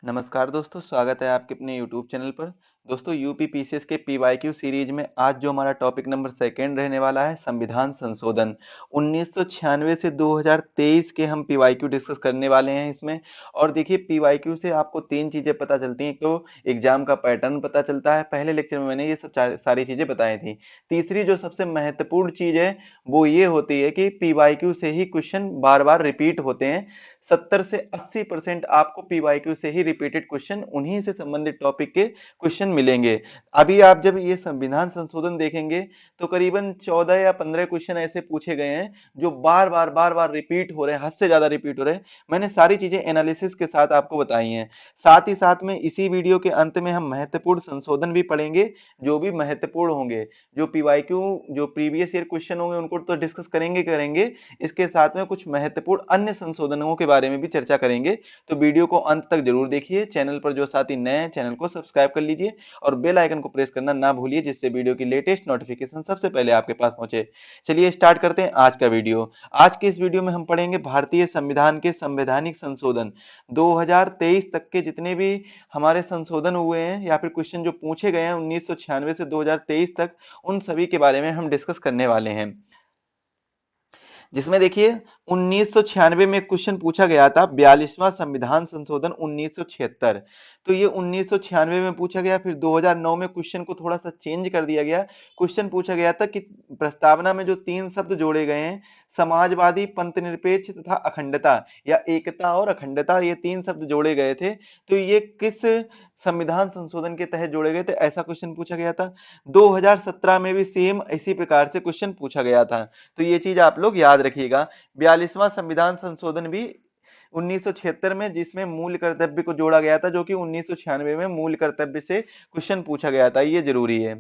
नमस्कार दोस्तों, स्वागत है आपके अपने YouTube चैनल पर। दोस्तों, यूपी पीसीएस के पीवाईक्यू सीरीज में आज जो हमारा टॉपिक नंबर सेकंड रहने वाला है, संविधान संशोधन 1996 से 2023 के हम पीवाईक्यू डिस्कस करने वाले हैं इसमें। और देखिए, पीवाईक्यू से आपको तीन चीजें पता चलती हैं। तो एग्जाम का पैटर्न पता चलता है, पहले लेक्चर में मैंने ये सब सारी चीजें बताई थी। तीसरी जो सबसे महत्वपूर्ण चीज है वो ये होती है कि पीवाईक्यू से ही क्वेश्चन बार बार रिपीट होते हैं। 70 से 80% आपको पीवाईक्यू से ही रिपीटेड क्वेश्चन, उन्हीं से संबंधित टॉपिक के क्वेश्चन मिलेंगे। अभी आप जब ये संविधान संशोधन देखेंगे तो करीबन 14 या 15 क्वेश्चन ऐसे पूछे गए हैं जो बार बार रिपीट हो रहे हैं, हद से ज्यादा रिपीट हो रहे हैं। मैंने सारी चीजें एनालिसिस के साथ आपको बताई हैं। साथ ही साथ में इसी वीडियो के अंत में हम महत्वपूर्ण संशोधन भी पढ़ेंगे, जो भी महत्वपूर्ण होंगे। जो पीवाईक्यू, जो प्रीवियस ईयर क्वेश्चन होंगे उनको तो डिस्कस करेंगे, इसके साथ में कुछ महत्वपूर्ण अन्य संशोधनों के बारे में भी चर्चा करेंगे। तो वीडियो को अंत तक जरूर देखिए। चैनल पर जो साथी नए हैं, चैनल को सब्सक्राइब कर लीजिए और बेल आइकन को प्रेस करना ना भूलिए, जिससे वीडियो की लेटेस्ट नोटिफिकेशन सबसे पहले आपके पास पहुंचे। चलिए स्टार्ट करते हैं आज का वीडियो। आज के इस वीडियो में हम पढ़ेंगे भारतीय संविधान के संवैधानिक संशोधन 2023 तक के जितने भी हमारे संशोधन हुए हैं या फिर क्वेश्चन जो पूछे गए हैं 1996 से 2023 तक, उन सभी के बारे में हम डिस्कस करने वाले हैं। जिसमें देखिए 1996 में क्वेश्चन पूछा गया था, 42वां संविधान संशोधन 1976। तो ये 1996 में पूछा गया। फिर 2009 में क्वेश्चन को थोड़ा सा चेंज कर दिया गया। क्वेश्चन पूछा गया था कि प्रस्तावना में जो तीन शब्द जोड़े गए हैं, समाजवादी, पंथनिरपेक्ष तथा अखंडता, या एकता और अखंडता, ये तीन शब्द जोड़े गए थे। तो ये किस संविधान संशोधन के तहत जोड़े गए थे, ऐसा क्वेश्चन पूछा गया था। 2017 में भी सेम इसी प्रकार से क्वेश्चन पूछा गया था। तो ये चीज आप लोग याद रखिएगा। 42वां संविधान संशोधन भी 1976 में, जिसमें मूल कर्तव्य को जोड़ा गया था, जो कि 1996 में मूल कर्तव्य से क्वेश्चन पूछा गया था, ये जरूरी है।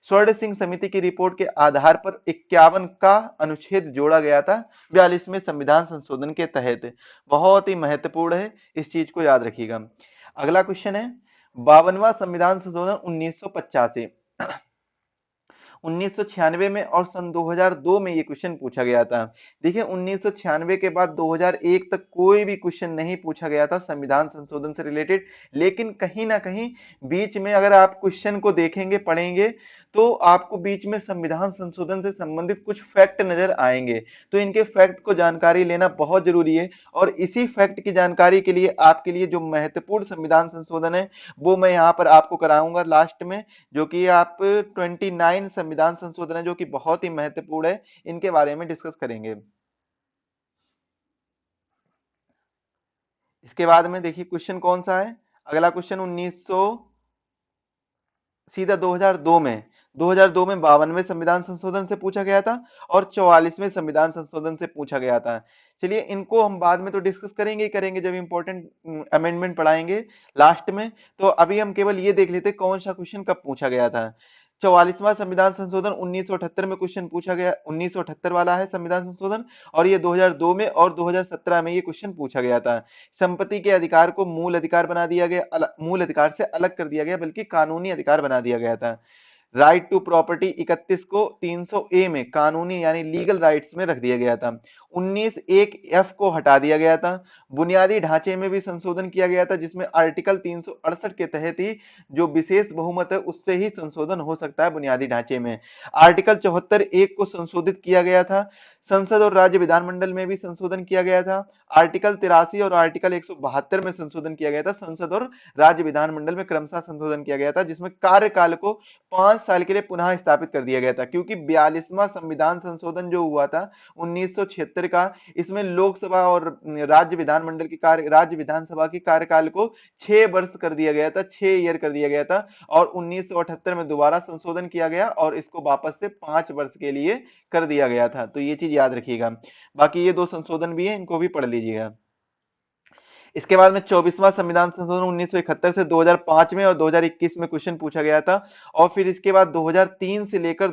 स्वर्ण सिंह समिति की रिपोर्ट के आधार पर 51 का अनुच्छेद जोड़ा गया था 42वें संविधान संशोधन के तहत। बहुत ही महत्वपूर्ण है, इस चीज को याद रखिएगा। अगला क्वेश्चन है 52वां संविधान संशोधन 1985। 1996 में और सन 2002 में ये क्वेश्चन पूछा गया था। देखिए, 1996 के बाद 2001 तक कोई भी क्वेश्चन नहीं पूछा गया था संविधान संशोधन से रिलेटेड। लेकिन कहीं ना कहीं बीच में अगर आप क्वेश्चन को देखेंगे, पढ़ेंगे, तो आपको बीच में संविधान संशोधन से संबंधित कुछ फैक्ट नजर आएंगे। तो इनके फैक्ट को जानकारी लेना बहुत जरूरी है। और इसी फैक्ट की जानकारी के लिए आपके लिए जो महत्वपूर्ण संविधान संशोधन है वो मैं यहाँ पर आपको कराऊंगा लास्ट में, जो कि आप 29 संविधान संशोधन है, जो कि बहुत ही महत्वपूर्ण है। इनके बारे में डिस्कस करेंगे। इसके बाद में देखिए क्वेश्चन कौन सा है। अगला क्वेश्चन 1900 सीधा 2002 में, 2002 में 52वें संविधान संशोधन से पूछा गया था और 44वें संविधान संशोधन से पूछा गया था। चलिए, इनको हम बाद में तो डिस्कस करेंगे ही करेंगे जब इंपॉर्टेंट अमेंडमेंट पढ़ाएंगे लास्ट में। तो अभी हम केवल ये देख लेते कौन सा क्वेश्चन कब पूछा गया था। 44वां संविधान संशोधन 1978 में क्वेश्चन पूछा गया, 1978 वाला है संविधान संशोधन। और ये 2002 में और 2017 में ये क्वेश्चन पूछा गया था। संपत्ति के अधिकार को मूल अधिकार बना दिया गया, मूल अधिकार से अलग कर दिया गया, बल्कि कानूनी अधिकार बना दिया गया था। राइट टू प्रॉपर्टी 31 को 300 ए में कानूनी यानी लीगल राइट्स में रख दिया गया था। 19 एक एफ को हटा दिया गया था। बुनियादी ढांचे में भी संशोधन किया गया था, जिसमें आर्टिकल 368 के तहत ही जो विशेष बहुमत है उससे ही संशोधन हो सकता है बुनियादी ढांचे में। आर्टिकल 74 एक को संशोधित किया गया था। संसद और राज्य विधानमंडल में भी संशोधन किया गया था। आर्टिकल 83 और आर्टिकल 172 में संशोधन किया गया था। संसद और राज्य विधानमंडल में क्रमशः संशोधन किया गया था, जिसमें कार्यकाल को 5 साल के लिए पुनः स्थापित कर दिया गया था। क्योंकि 42वां संविधान संशोधन जो हुआ था 1976 का, इसमें लोकसभा और राज्य विधानमंडल की राज्य विधानसभा की कार्यकाल को 6 वर्ष कर दिया गया था, 6 ईयर कर दिया गया था। और 1978 में दोबारा संशोधन किया गया और इसको वापस से 5 वर्ष के लिए कर दिया गया था। तो ये चीज याद रखिएगा। बाकी ये दो संशोधन भी है, इनको भी पढ़ लीजिएगा। इसके बाद में 24वां संविधान संशोधन 1971 से 2005 में और 2021 में क्वेश्चन पूछा गया था। और फिर इसके बाद 2003 से लेकर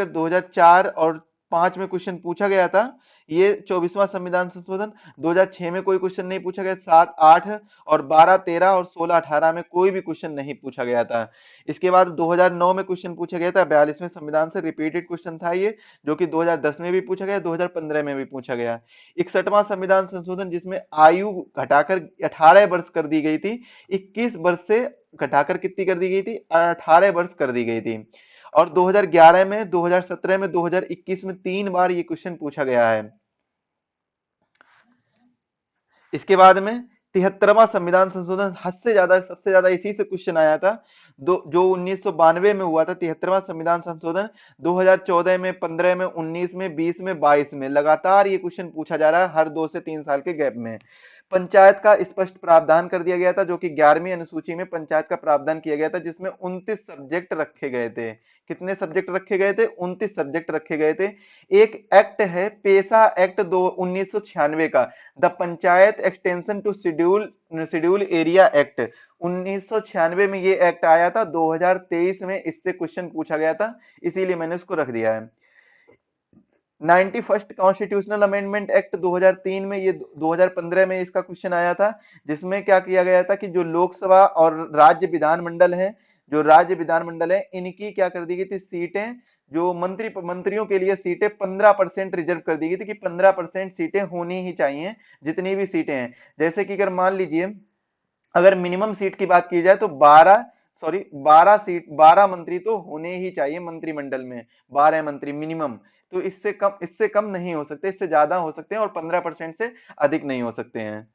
2004 और 2005 में क्वेश्चन पूछा गया था, ये 24वां संविधान संशोधन। 2006 में कोई क्वेश्चन नहीं पूछा गया, 7, 8 और 12, 13 और 16, 18 में कोई भी क्वेश्चन नहीं पूछा गया था। इसके बाद 2009 में क्वेश्चन पूछा गया था, 42वें संविधान से रिपीटेड क्वेश्चन था ये, जो कि 2010 में भी पूछा गया, 2015 में भी पूछा गया। 61वां संविधान संशोधन, जिसमें आयु घटाकर 18 वर्ष कर दी गई थी, 21 वर्ष से घटाकर कितनी कर दी गई थी, 18 वर्ष कर दी गई थी। और 2011 में, 2017 में, 2021 में 3 बार ये क्वेश्चन पूछा गया है। इसके बाद में 73वां संविधान संशोधन, हद से ज्यादा, सबसे ज्यादा इसी से क्वेश्चन आया था, जो 1992 में हुआ था। 73वां संविधान संशोधन 2014 में, 15 में, 19 में, 20 में, 22 में लगातार ये क्वेश्चन पूछा जा रहा है, हर 2 से 3 साल के गैप में। पंचायत का स्पष्ट प्रावधान कर दिया गया था, जो कि 11वीं अनुसूची में पंचायत का प्रावधान किया गया था, जिसमें 29 सब्जेक्ट रखे गए थे। कितने सब्जेक्ट रखे गए थे? 29 सब्जेक्ट रखे गए थे। एक एक्ट है, पेशा एक्ट 1996 का, the panchayat extension to schedule area act. 1996 में ये एक्ट आया था, 2023 में इससे क्वेश्चन पूछा गया था, इसीलिए मैंने उसको रख दिया है। 91st कॉन्स्टिट्यूशनल अमेंडमेंट एक्ट 2003 में, ये 2015 में इसका क्वेश्चन आया था, जिसमें क्या किया गया था कि जो लोकसभा और राज्य विधानमंडल है, जो राज्य विधानमंडल है, इनकी क्या कर दी गई थी, सीटें, जो मंत्रियों के लिए सीटें 15% रिजर्व कर दी गई थी, कि 15% सीटें होनी ही चाहिए, जितनी भी सीटें हैं। जैसे कि अगर मान लीजिए, अगर मिनिमम सीट की बात की जाए तो 12 मंत्री तो होने ही चाहिए मंत्रिमंडल में, 12 मंत्री मिनिमम। तो इससे कम नहीं हो सकते, इससे ज्यादा हो सकते हैं, और 15% से अधिक नहीं हो सकते हैं।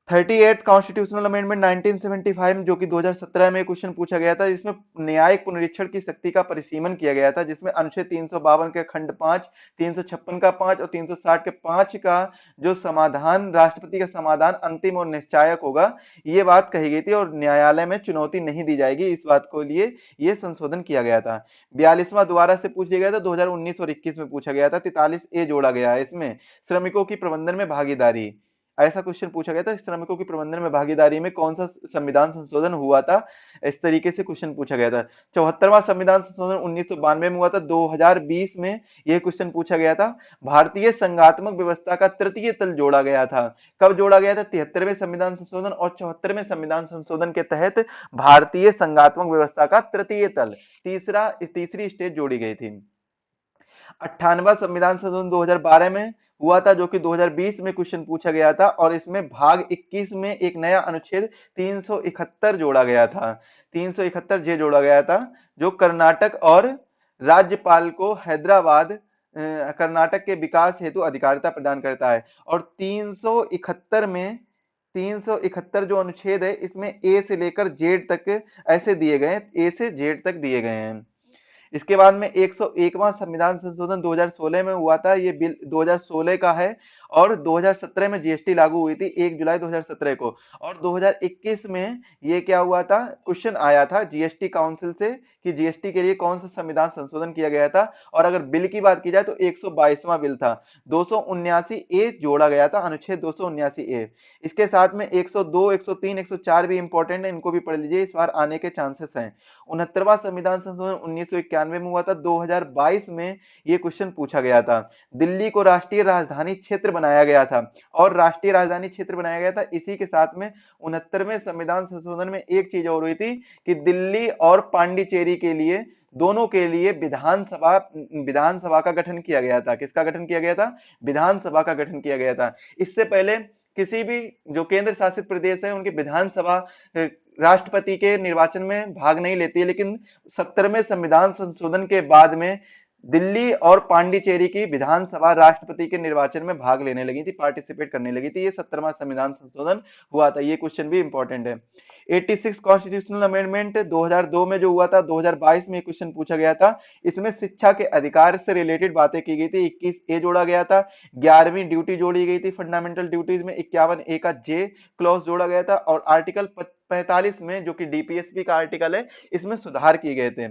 38 कॉन्स्टिट्यूशनल अमेंडमेंट 1975, जो कि 2017 में क्वेश्चन पूछा गया था, जिसमें न्यायिक पुनरीक्षण की शक्ति का परिसीमन किया गया था, जिसमें अनुच्छेद 352 के खंड 5, 356 का 5 और 360 के 5 का जो समाधान, राष्ट्रपति का समाधान अंतिम और निश्चायक होगा, ये बात कही गई थी, और न्यायालय में चुनौती नहीं दी जाएगी, इस बात को लिए ये संशोधन किया गया था। 42वां दोबारा से पूछ लिया गया था, 2019 और 21 में पूछा गया था। 43A जोड़ा गया है इसमें, श्रमिकों की प्रबंधन में भागीदारी। ऐसा क्वेश्चन पूछा गया था, श्रमिकों की प्रबंधन में भागीदारी में कौन सा संविधान संशोधन हुआ था, इस तरीके से क्वेश्चन पूछा गया था। 74वां संविधान संशोधन 1992 में हुआ था, 2020 में यह क्वेश्चन पूछा गया था। भारतीय संघात्मक व्यवस्था का तृतीय तल जोड़ा गया था। कब जोड़ा गया था? 73वें संविधान संशोधन और 74वें संविधान संशोधन के तहत भारतीय संघात्मक व्यवस्था का तृतीय तल, तीसरी स्टेज जोड़ी गई थी। 98वां संविधान संशोधन 2012 में हुआ था, जो कि 2020 में क्वेश्चन पूछा गया था, और इसमें भाग 21 में एक नया अनुच्छेद 371 जोड़ा गया था, 371 जे जोड़ा गया था, जो कर्नाटक और राज्यपाल को हैदराबाद कर्नाटक के विकास हेतु अधिकारिता प्रदान करता है। और 371 जो अनुच्छेद है, इसमें ए से लेकर जेड तक ऐसे दिए गए, ए से जेड तक दिए गए हैं। इसके बाद में 101वां संविधान संशोधन 2016 में हुआ था, ये बिल 2016 का है, और 2017 में जीएसटी लागू हुई थी 1 जुलाई 2017 को। और 2021 में ये क्या हुआ था, क्वेश्चन आया था जीएसटी काउंसिल से, कि जीएसटी के लिए कौन सा संविधान संशोधन किया गया था। और अगर बिल की बात की जाए तो 122वां बिल था, 279A जोड़ा गया था, अनुच्छेद 279A। इसके साथ में 102, 103, 104 भी इंपॉर्टेंट है, इनको भी पढ़ लीजिए, इस बार आने के चांसेस हैं। 69वां संविधान संशोधन 1991 में हुआ था, 2022 में ये क्वेश्चन पूछा गया था। दिल्ली को राष्ट्रीय राजधानी क्षेत्र बनाया गया था, और राष्ट्रीय राजधानी क्षेत्र बनाया गया था, इसी के साथ में 69वें संविधान संशोधन में एक चीज और हुई थी, कि दिल्ली और पांडिचेरी के लिए, दोनों के लिए विधानसभा का गठन किया गया था। किसका गठन किया गया था? विधानसभा का गठन किया गया था। इससे पहले किसी भी जो केंद्र शासित प्रदेश है, उनकी विधानसभा राष्ट्रपति के निर्वाचन में भाग नहीं लेती है, लेकिन 70वें संविधान संशोधन के बाद में दिल्ली और पांडिचेरी की विधानसभा राष्ट्रपति के निर्वाचन में भाग लेने लगी थी, पार्टिसिपेट करने लगी थी। ये 70वां संविधान संशोधन हुआ था, ये क्वेश्चन भी इंपॉर्टेंट है। 86 कॉन्स्टिट्यूशनल अमेंडमेंट 2002 में जो हुआ था, 2022 में क्वेश्चन पूछा गया था। इसमें शिक्षा के अधिकार से रिलेटेड बातें की गई थी, 21A जोड़ा गया था, 11वीं ड्यूटी जोड़ी गई थी फंडामेंटल ड्यूटीज में, 51A का जे क्लॉज जोड़ा गया था, और आर्टिकल 45 में, जो कि डीपीएसपी का आर्टिकल है, इसमें सुधार किए गए थे।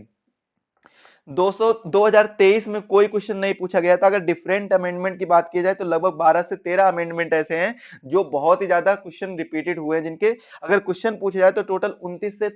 200 2023 में कोई क्वेश्चन नहीं पूछा गया था। अगर डिफरेंट अमेंडमेंट की बात की जाए तो लगभग 12 से 13 अमेंडमेंट ऐसे हैं जो बहुत ही ज्यादा क्वेश्चन रिपीटेड हुए हैं, जिनके अगर क्वेश्चन पूछे जाए तो टोटल 29 से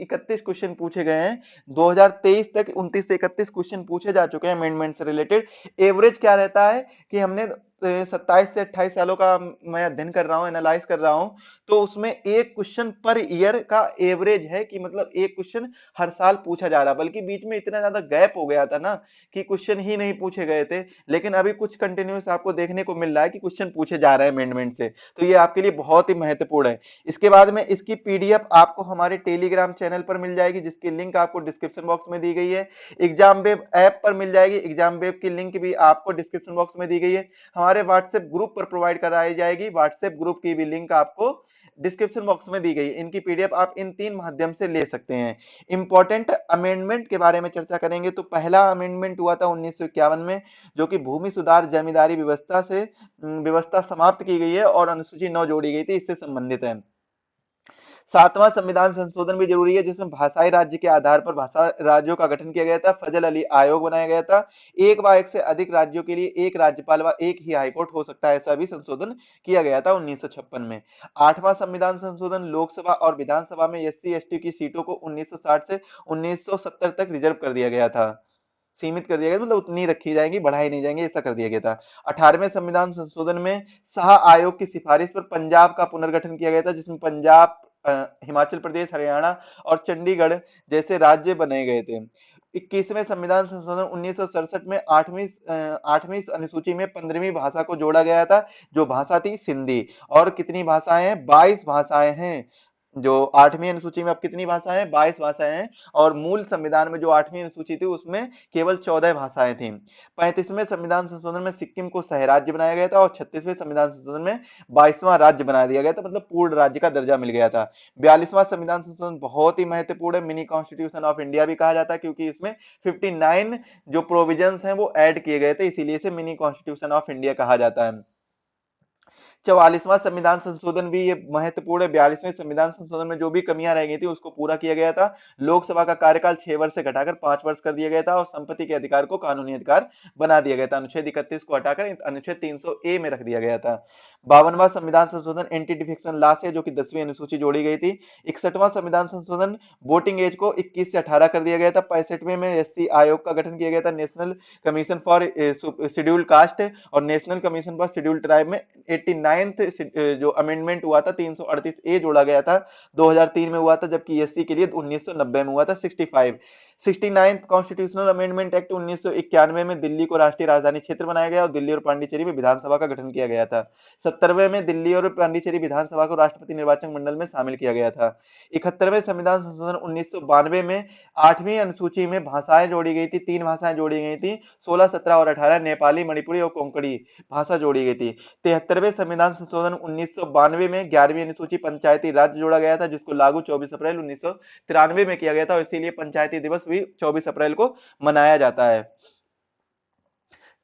31 क्वेश्चन पूछे गए हैं। 2023 तक 29 से 31 क्वेश्चन पूछे जा चुके हैं अमेंडमेंट से रिलेटेड। एवरेज क्या रहता है कि हमने 27 से 28 सालों का मैं अध्ययन कर रहा हूं, एनालाइज कर रहा हूं, तो उसमें एक क्वेश्चन पर ईयर का एवरेज है कि मतलब एक क्वेश्चन हर साल पूछा जा रहा, बल्कि बीच में इतना ज्यादा गैप हो गया था ना कि क्वेश्चन ही नहीं पूछे गए थे। लेकिन अभी कुछ कंटिन्यूस आपको देखने को मिल रहा है कि क्वेश्चन पूछे जा रहे हैं अमेंडमेंट से, तो ये आपके लिए बहुत ही महत्वपूर्ण है। इसके बाद में इसकी पीडीएफ आपको हमारे टेलीग्राम चैनल पर मिल जाएगी, जिसकी लिंक आपको डिस्क्रिप्शन बॉक्स में दी गई है। एग्जाम वेब ऐप पर मिल जाएगी, एग्जाम वेब की लिंक भी आपको डिस्क्रिप्शन बॉक्स में दी गई है। हमारे व्हाट्सएप ग्रुप पर प्रोवाइड कराई जाएगी, व्हाट्सएप ग्रुप की भी लिंक आपको डिस्क्रिप्शन बॉक्स में दी गई है। इनकी पीडीएफ आप इन 3 माध्यम से ले सकते हैं। इंपॉर्टेंट अमेंडमेंट के बारे में चर्चा करेंगे तो पहला अमेंडमेंट हुआ था 1951 में, जो कि भूमि सुधार जमींदारी व्यवस्था से व्यवस्था समाप्त की गई है और अनुसूची 9 जोड़ी गई थी, इससे संबंधित है। 7वां संविधान संशोधन भी जरूरी है, जिसमें भाषाई राज्य के आधार पर भाषा राज्यों का गठन किया गया था। फजल अली आयोग बनाया गया था। एक व एक से अधिक राज्यों के लिए एक राज्यपाल व एक ही हाईकोर्ट हो सकता है, ऐसा भी संशोधन किया गया था 1956 में। 8वां संविधान संशोधन लोकसभा और विधानसभा में एससी एसटी की सीटों को 1960 से 1970 तक रिजर्व कर दिया गया था, सीमित कर दिया गया, मतलब उतनी रखी जाएंगी, बढ़ाई नहीं जाएंगी, ऐसा कर दिया गया था। 18वें संविधान संशोधन में शाह आयोग की सिफारिश पर पंजाब का पुनर्गठन किया गया था, जिसमें पंजाब, हिमाचल प्रदेश, हरियाणा और चंडीगढ़ जैसे राज्य बनाए गए थे। 21वें संविधान संशोधन 1967 में आठवीं अनुसूची में 15वीं भाषा को जोड़ा गया था, जो भाषा थी सिंधी। और कितनी भाषाएं हैं? 22 भाषाएं हैं। जो 8वीं अनुसूची में अब कितनी भाषाएं हैं? 22 भाषाएं हैं। और मूल संविधान में जो 8वीं अनुसूची थी उसमें केवल 14 भाषाएं थी। 35वें संविधान संशोधन में सिक्किम को सह राज्य बनाया गया था और 36वें संविधान संशोधन में 22वां राज्य बना दिया गया था, मतलब पूर्ण राज्य का दर्जा मिल गया था। 42वां संविधान संशोधन बहुत ही महत्वपूर्ण है, मिनी कॉन्स्टिट्यूशन ऑफ इंडिया भी कहा जाता है, क्योंकि इसमें 59 जो प्रोविजंस हैं वो ऐड किए गए थे, इसीलिए इसे मिनी कॉन्स्टिट्यूशन ऑफ इंडिया कहा जाता है। 44वां संविधान संशोधन भी ये महत्वपूर्ण है। 42वें संविधान संशोधन में जो भी कमियां रह गई थी उसको पूरा किया गया था। लोकसभा का कार्यकाल 6 वर्ष से घटाकर 5 वर्ष कर दिया गया था और संपत्ति के अधिकार को कानूनी अधिकार बना दिया गया था। अनुच्छेद 31 को हटाकर अनुच्छेद 300 ए में रख दिया गया था। 52वां संविधान संशोधन एंटी डिफेक्शन लॉ से, जो कि 10वीं अनुसूची जोड़ी गई थी। 61वां संविधान संशोधन वोटिंग एज को 21 से 18 कर दिया गया था। 65वें में एससी आयोग का गठन किया गया था, national commission for scheduled caste और national commission for scheduled tribe में 89th जो अमेंडमेंट हुआ था 338 ए जोड़ा गया था, 2003 में हुआ था, जबकि एससी के लिए 1990 में हुआ था 65। 69th कॉन्स्टिट्यूशनल अमेंडमेंट एक्ट 1991 में दिल्ली को राष्ट्रीय राजधानी क्षेत्र बनाया गया और दिल्ली और पांडिचेरी में विधानसभा का गठन किया गया था। 70वें में दिल्ली और पांडिचेरी विधानसभा को राष्ट्रपति निर्वाचन मंडल में शामिल किया गया था। 71वें संविधान संशोधन 1992 में 8वीं अनुसूची में भाषाएं जोड़ी गई थी, 3 भाषाएं जोड़ी गई थी, 16, 17 और 18 नेपाली, मणिपुरी और कोंकणी भाषा जोड़ी गई थी। 73वें संविधान संशोधन 1992 में 11वीं अनुसूची पंचायती राज जोड़ा गया था, जिसको लागू 24 अप्रैल 1993 में किया गया था और इसीलिए पंचायती दिवस भी 24 अप्रैल को मनाया जाता है।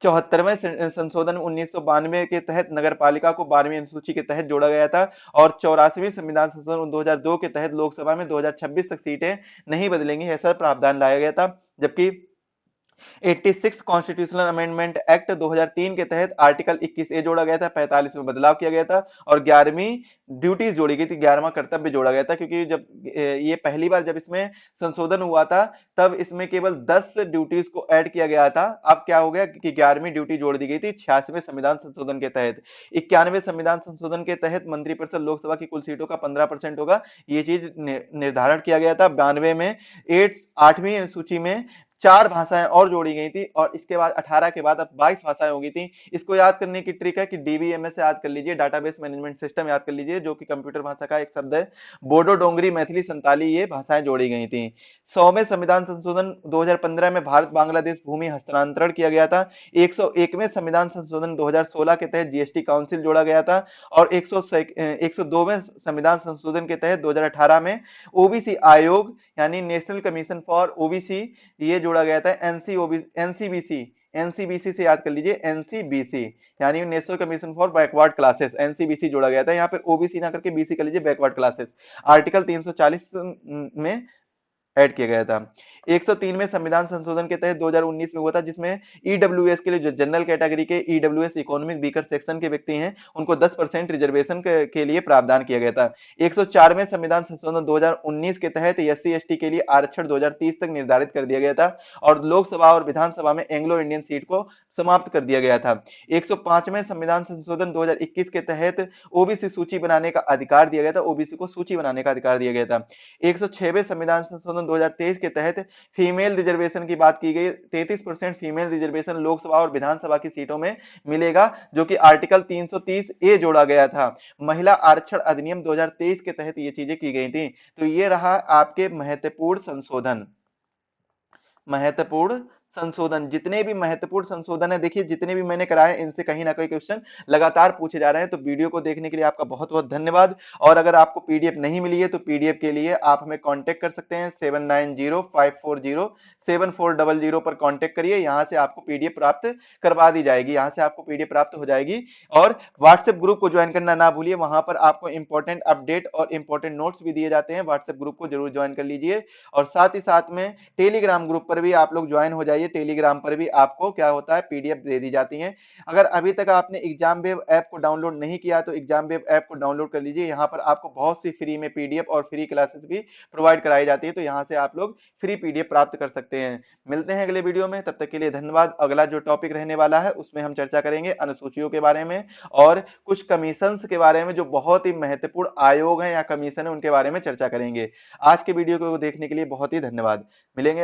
74वें संशोधन 1992 के तहत नगर पालिका को 12वीं अनुसूची के तहत जोड़ा गया था और 84वें संविधान संशोधन 2002 के तहत लोकसभा में 2026 तक सीटें नहीं बदलेंगी, ऐसा प्रावधान लाया गया था। जबकि 86 कॉन्स्टिट्यूशनल अमेंडमेंट एक्ट 2003 के तहत आर्टिकल 21 ए जोड़ा गया था, 45 में बदलाव किया गया था और 11वीं ड्यूटीज जोड़ी गई थी, 11वां कर्तव्य जोड़ा गया था, क्योंकि जब ये पहली बार जब इसमें संशोधन हुआ था तब इसमें केवल 10 ड्यूटीज को ऐड किया गया था। अब क्या हो गया कि 11वीं ड्यूटी जोड़ दी गई थी 86वें संविधान संशोधन के तहत। 91वें संविधान संशोधन के तहत मंत्रिपरिषद लोकसभा की कुल सीटों का 15% होगा, ये चीज निर्धारण किया गया था। 92 में 8वीं सूची में 4 भाषाएं और जोड़ी गई थी और इसके बाद 18 के बाद अब 22 भाषाएं हो गई थी। इसको याद करने की ट्रिक है कि डीबीएमएस से याद कर लीजिए, डाटाबेस मैनेजमेंट सिस्टम याद कर लीजिए, जो कि कंप्यूटर भाषा का एक शब्द है। बोडो, डोंगरी, मैथिली, संताली ये भाषाएं जोड़ी गई थी। 100वें संविधान संशोधन 2015 में भारत बांग्लादेश भूमि हस्तांतरण किया गया था। 101वें संविधान संशोधन 2016 के तहत जीएसटी काउंसिल जोड़ा गया था और 102वें संविधान संशोधन के तहत 2018 में ओबीसी आयोग यानी नेशनल कमीशन फॉर ओबीसी ये जोड़ा गया था। एनसीबीसी, एनसीबीसी से याद कर लीजिए, एनसीबीसी यानी national commission for backward classes, NCBC जोड़ा गया था। यहाँ पर ओबीसी ना करके बीसी कर लीजिए, बैकवर्ड क्लासेस। आर्टिकल 340 में ऐड किया गया था। 103 में संविधान संशोधन के तहत 2019 में हुआ था, जिसमें ईडब्ल्यूएस के लिए जो जनरल कैटेगरी के ईडब्ल्यूएस इकोनॉमिक वीकर सेक्शन के व्यक्ति हैं उनको 10% रिजर्वेशन के लिए प्रावधान किया गया था। 104 में संविधान संशोधन 2019 के तहत एससी एसटी के लिए आरक्षण 2030 तक निर्धारित कर दिया गया था और लोकसभा और विधानसभा में एंग्लो इंडियन सीट को समाप्त कर दिया गया था। 105 में संविधान संशोधन 2021 के तहत ओबीसी सूची बनाने का अधिकार दिया गया था, ओबीसी को सूची बनाने का अधिकार दिया गया था। 106वें संविधान संशोधन 2023 के तहत फीमेल रिजर्वेशन की बात की गई। 33% फीमेल रिजर्वेशन लोकसभा और विधानसभा की सीटों में मिलेगा, जो कि आर्टिकल 330 ए जोड़ा गया था। महिला आरक्षण अधिनियम 2023 के तहत ये चीजें की गई थी। तो ये रहा आपके महत्वपूर्ण संशोधन। जितने भी महत्वपूर्ण संशोधन है, देखिए जितने भी मैंने कराए इनसे कहीं ना कहीं क्वेश्चन लगातार पूछे जा रहे हैं। तो वीडियो को देखने के लिए आपका बहुत बहुत धन्यवाद। और अगर आपको पीडीएफ नहीं मिली है तो पीडीएफ के लिए आप हमें कांटेक्ट कर सकते हैं। 7905407400 पर कांटेक्ट करिए, यहां से आपको पीडीएफ प्राप्त करवा दी जाएगी, यहां से आपको पीडीएफ प्राप्त हो जाएगी। और व्हाट्सएप ग्रुप को ज्वाइन करना ना भूलिए, वहां पर आपको इंपॉर्टेंट अपडेट और इंपॉर्टेंट नोट्स भी दिए जाते हैं। व्हाट्सएप ग्रुप को जरूर ज्वाइन कर लीजिए। और साथ ही साथ में टेलीग्राम ग्रुप पर भी आप लोग ज्वाइन हो जाइए। टेलीग्राम पर भी आपको क्या होता है, पीडीएफ दे दी जाती है। अगर अभी तक आपने एग्जाम वेव ऐप को डाउनलोड नहीं किया तो एग्जाम वेव ऐप को डाउनलोड कर लीजिए। यहाँ पर आपको बहुत सी फ्री में पीडीएफ और फ्री क्लासेस भी प्रोवाइड कराई जाती है, तो यहाँ से आप लोग फ्री पीडीएफ प्राप्त कर सकते हैं। मिलते हैं अगले वीडियो में, तब तक के लिए धन्यवाद। अगला जो टॉपिक रहने वाला है उसमें हम चर्चा करेंगे अनुसूचियों के बारे में और कुछ कमीशंस के बारे में, जो बहुत ही महत्वपूर्ण आयोग है या कमीशन है उनके बारे में चर्चा करेंगे। आज के वीडियो को देखने के लिए बहुत ही धन्यवाद। मिलेंगे